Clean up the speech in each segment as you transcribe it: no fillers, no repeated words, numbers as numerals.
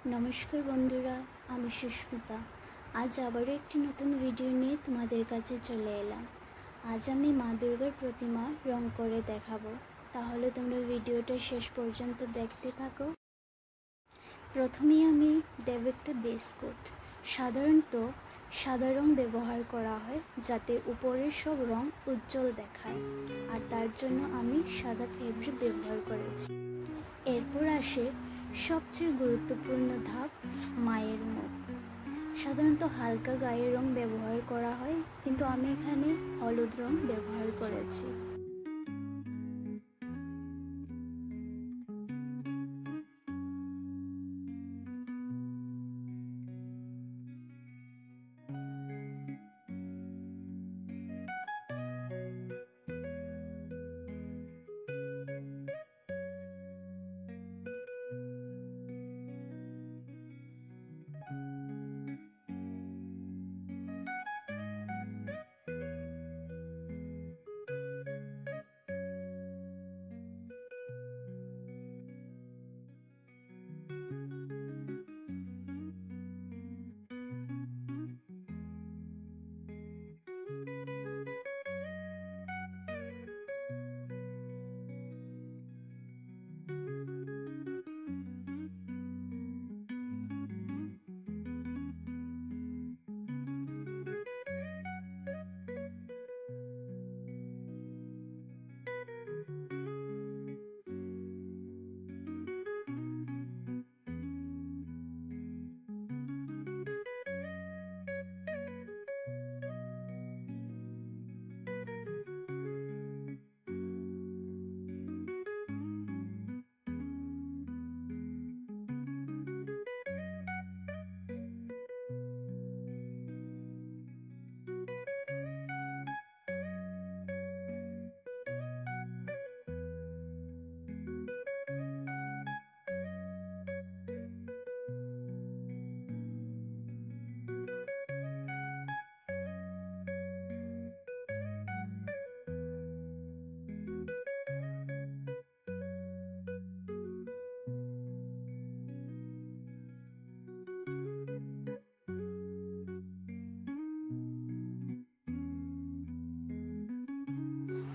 নমস্কার বন্ধুরা, আমি সুস্মিতা। আজ আবারও একটি নতুন ভিডিও নিয়ে তোমাদের কাছে চলে এলাম। আজ আমি মা দুর্গার প্রতিমা রং করে দেখাবো, তাহলে তোমরা ভিডিওটা শেষ পর্যন্ত দেখতে থাকো। প্রথমেই আমি দেব একটা বেস কোট। সাধারণত সাদা রং ব্যবহার করা হয় যাতে উপরের সব রং উজ্জ্বল দেখায়, আর তার জন্য আমি সাদা ফেব্রিক ব্যবহার করেছি। এরপর আসে সবচেয়ে গুরুত্বপূর্ণ ধাপ, মায়ের মুখ। সাধারণত হালকা গায়ের রং ব্যবহার করা হয়, কিন্তু আমি এখানে হলুদ রং ব্যবহার করেছি।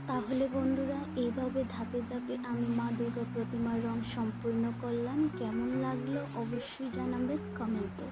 তাহলে বন্ধুরা, এইভাবে ধাপে ধাপে আমি মা দুর্গা প্রতিমার রং সম্পূর্ণ করলাম। কেমন লাগলো অবশ্যই জানাবে কমেন্টে।